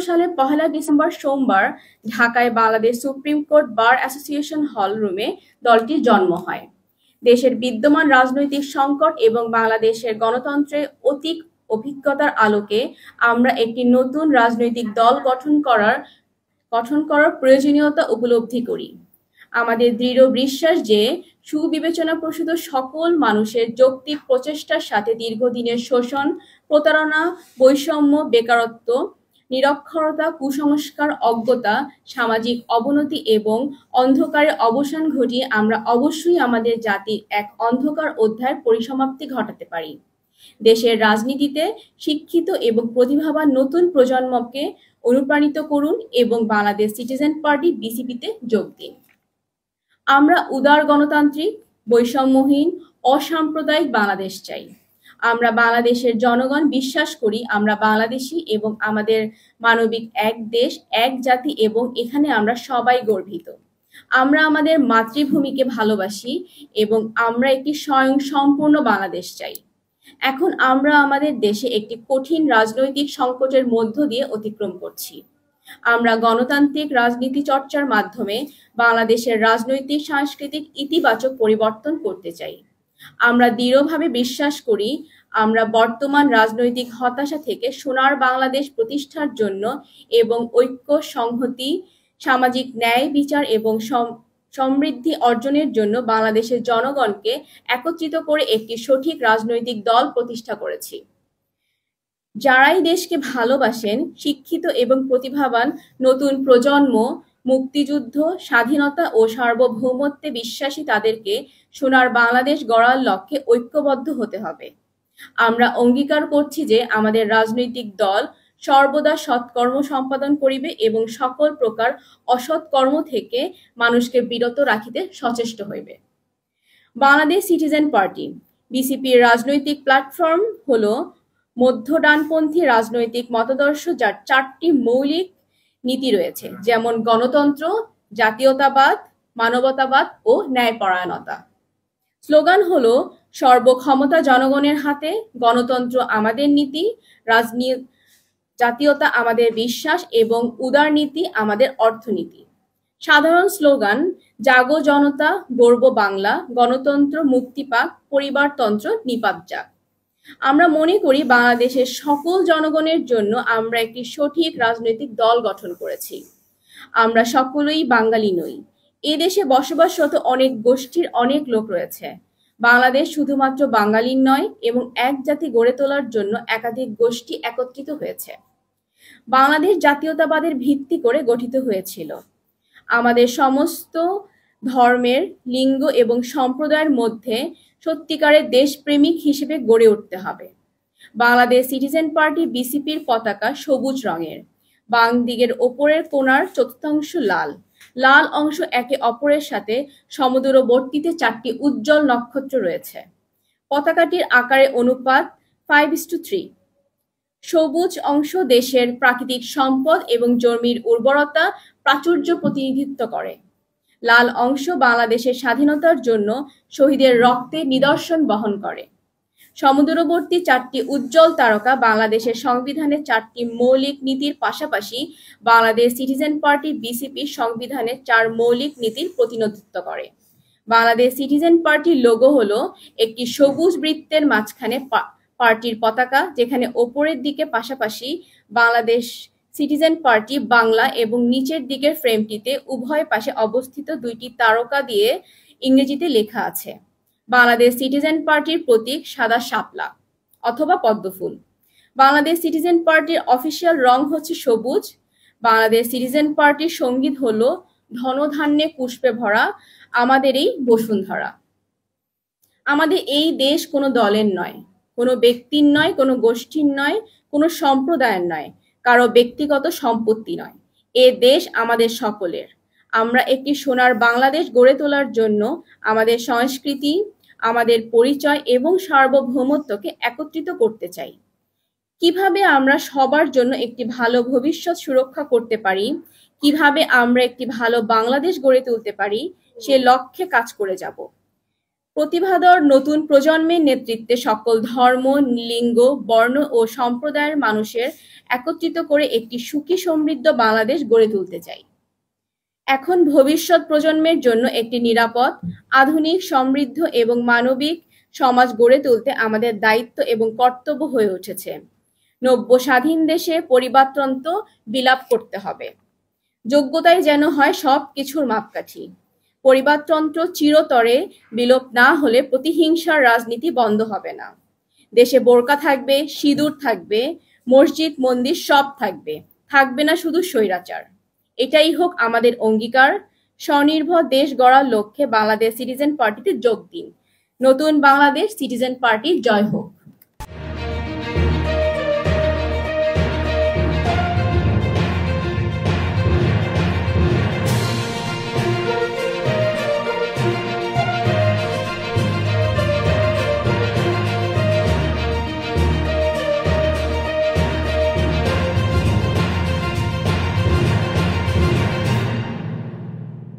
সালে ১লা ডিসেম্বর সোমবার ঢাকায় Bangladesh supreme court bar association হল রুমে দলটির জন্ম হয়। দেশের বিদ্যমান রাজনৈতিক সংকট এবং বাংলাদেশের গণতন্ত্রের অতীত অভিজ্ঞতার আলোকে আমরা একটি নতুন রাজনৈতিক দল গঠন করার প্রয়োজনীয়তা উপলব্ধি করি। আমাদের দৃঢ় বিশ্বাস যে সুবিবেচনাপ্রসূত সকল মানুষের যৌক্তিক প্রচেষ্টার সাথে দীর্ঘদিনের শোষণ, প্রতারণা, বৈষম্য, বেকারত্ব, নিরক্ষরতা, কুসংস্কার, অজ্ঞতা, সামাজিক অবনতি এবং অন্ধকারের অবসান ঘটিয়ে আমরা অবশ্যই আমাদের জাতির এক অন্ধকার অধ্যায়ের পরিসমাপ্তি ঘটাতে পারি। দেশের রাজনীতিতে শিক্ষিত এবং প্রতিভাবান নতুন প্রজন্মকে অনুপ্রাণিত করুন এবং বাংলাদেশ সিটিজেন পার্টি বিসিপিতে যোগ দিন। আমরা উদার গণতান্ত্রিক, বৈষম্যহীন, অসাম্প্রদায়িক বাংলাদেশ চাই। আমরা বাংলাদেশের জনগণ বিশ্বাস করি আমরা বাংলাদেশী এবং আমাদের মানবিক এক দেশ, এক জাতি এবং এখানে আমরা সবাই গর্বিত। আমরা আমাদের মাতৃভূমিকে ভালোবাসি এবং আমরা একটি স্বয়ংসম্পূর্ণ বাংলাদেশ চাই। এখন আমরা আমাদের দেশে একটি কঠিন রাজনৈতিক সংকটের মধ্য দিয়ে অতিক্রম করছি। আমরা গণতান্ত্রিক রাজনীতি চর্চার মাধ্যমে বাংলাদেশের রাজনৈতিক সাংস্কৃতিক ইতিবাচক পরিবর্তন করতে চাই। আমরা দৃঢ়ভাবে বিশ্বাস করি আমরা বর্তমান রাজনৈতিক হতাশা থেকে সোনার বাংলাদেশ প্রতিষ্ঠার জন্য এবং ঐক্য, সংহতি, সামাজিক ন্যায় বিচার এবং সমৃদ্ধি অর্জনের জন্য বাংলাদেশের জনগণকে একত্রিত করে একটি সঠিক রাজনৈতিক দল প্রতিষ্ঠা করেছি। যারাই দেশকে ভালোবাসেন, শিক্ষিত এবং প্রতিভাবান নতুন প্রজন্ম, মুক্তিযুদ্ধ, স্বাধীনতা ও সার্বভৌমত্বে বিশ্বাসী তাদেরকে সোনার বাংলাদেশ গড়ার লক্ষ্যে ঐক্যবদ্ধ হতে হবে। আমরা অঙ্গীকার করছি যে আমাদের রাজনৈতিক দল সর্বদা সৎকর্ম সম্পাদন করিবে এবং সকল প্রকার অসৎ কর্ম থেকে মানুষকে বিরত রাখিতে সচেষ্ট হইবে। বাংলাদেশ সিটিজেন পার্টি বিসিপির রাজনৈতিক প্ল্যাটফর্ম হলো মধ্য ডানপন্থী রাজনৈতিক মতাদর্শ, যার 4টি মৌলিক নীতি রয়েছে, যেমন গণতন্ত্র, জাতীয়তাবাদ, মানবতাবাদ ও ন্যায়পরায়ণতা। স্লোগান হলো সর্বক্ষমতা জনগণের হাতে, গণতন্ত্র আমাদের নীতি, জাতীয়তা আমাদের বিশ্বাস এবং উদারনীতি আমাদের অর্থনীতি। সাধারণ স্লোগান জাগো জনতা, গর্ব বাংলা, গণতন্ত্র মুক্তি পাক, পরিবারতন্ত্র নিপাত যাক। আমরা মনে করি বাংলাদেশের সকল জনগণের জন্য আমরা একটি সঠিক রাজনৈতিক দল গঠন করেছি। আমরা সকলেই বাঙালি নই। এদেশে বসবাসরত অনেক গোষ্ঠীর অনেক লোক রয়েছে। বাংলাদেশ শুধুমাত্র বাঙালির নয় এবং এক জাতি গড়ে তোলার জন্য একাধিক গোষ্ঠী একত্রিত হয়েছে। বাংলাদেশ জাতীয়তাবাদের ভিত্তি করে গঠিত হয়েছিল। আমাদের সমস্ত ধর্মের, লিঙ্গ এবং সম্প্রদায়ের মধ্যে সত্যিকারের দেশপ্রেমিক হিসেবে গড়ে উঠতে হবে। বাংলাদেশ সিটিজেন পার্টি বিসিপির পতাকা সবুজ রঙের, বাম দিকের ওপরের কোণার চতুর্থাংশ লাল। লাল অংশ একে অপরের সাথে সমদূরবর্তীতে 4টি উজ্জ্বল নক্ষত্র রয়েছে। পতাকাটির আকারে অনুপাত 5:3। সবুজ অংশ দেশের প্রাকৃতিক সম্পদ এবং জমির উর্বরতা প্রাচুর্য প্রতিনিধিত্ব করে। লাল অংশ বাংলাদেশের স্বাধীনতার জন্য শহীদের রক্তের নিদর্শন বহন করে। সমদূরবর্তী 4টি উজ্জ্বল তারকা বাংলাদেশের সংবিধানের 4টি মৌলিক নীতির পাশাপাশি বাংলাদেশ সিটিজেন পার্টি বিসিপি সংবিধানের 4 মৌলিক নীতির প্রতিনিধিত্ব করে। বাংলাদেশ সিটিজেন পার্টির লোগো হলো একটি সবুজ বৃত্তের মাঝখানে পার্টির পতাকা, যেখানে ওপরের দিকে পাশাপাশি বাংলাদেশ সিটিজেন পার্টি বাংলা এবং নিচের দিকের ফ্রেমটিতে উভয় পাশে অবস্থিত 2টি তারকা দিয়ে ইংরেজিতে লেখা আছে। বাংলাদেশ সিটিজেন পার্টির প্রতীক সাদা শাপলা অথবা পদ্মফুল। বাংলাদেশ সিটিজেন পার্টির অফিসিয়াল রং হচ্ছে সবুজ। বাংলাদেশ সিটিজেন পার্টির সঙ্গীত হলো ধনধান্যে পুষ্পে ভরা আমাদের এই বসুন্ধরা। আমাদের এই দেশ কোনো দলের নয়, কোনো ব্যক্তির নয়, কোনো গোষ্ঠীর নয়, কোনো সম্প্রদায়ের নয়, কারো ব্যক্তিগত সম্পত্তি নয়। এ দেশ আমাদের সকলের। আমরা একটি সোনার বাংলাদেশ গড়ে তোলার জন্য আমাদের সংস্কৃতি, আমাদের পরিচয় এবং সার্বভৌমত্বকে একত্রিত করতে চাই। কিভাবে আমরা সবার জন্য একটি ভালো ভবিষ্যৎ সুরক্ষা করতে পারি, কিভাবে আমরা একটি ভালো বাংলাদেশ গড়ে তুলতে পারি, সে লক্ষ্যে কাজ করে যাব। প্রতিভাধর নতুন প্রজন্মের নেতৃত্বে সকল ধর্ম, লিঙ্গ, বর্ণ ও সম্প্রদায়ের মানুষের একত্রিত করে একটি সুখী সমৃদ্ধ বাংলাদেশ গড়ে তুলতে চাই। এখন ভবিষ্যৎ প্রজন্মের জন্য একটি নিরাপদ, আধুনিক, সমৃদ্ধ এবং মানবিক সমাজ গড়ে তুলতে আমাদের দায়িত্ব এবং কর্তব্য হয়ে উঠেছে। নব্য স্বাধীন দেশে পরিবারতন্ত্র বিলাপ করতে হবে। যোগ্যতাই যেন হয় সব কিছুর মাপকাঠি। পরিবারতন্ত্র চিরতরে বিলোপ না হলে প্রতিহিংসার রাজনীতি বন্ধ হবে না। দেশে বোরকা থাকবে, সিঁদুর থাকবে, মসজিদ মন্দির সব থাকবে, থাকবে না শুধু স্বৈরাচার। এটাই হোক আমাদের অঙ্গীকার। স্বনির্ভর দেশ গড়ার লক্ষ্যে বাংলাদেশ সিটিজেন পার্টিতে যোগ দিন। নতুন বাংলাদেশ সিটিজেন পার্টি জয় হোক।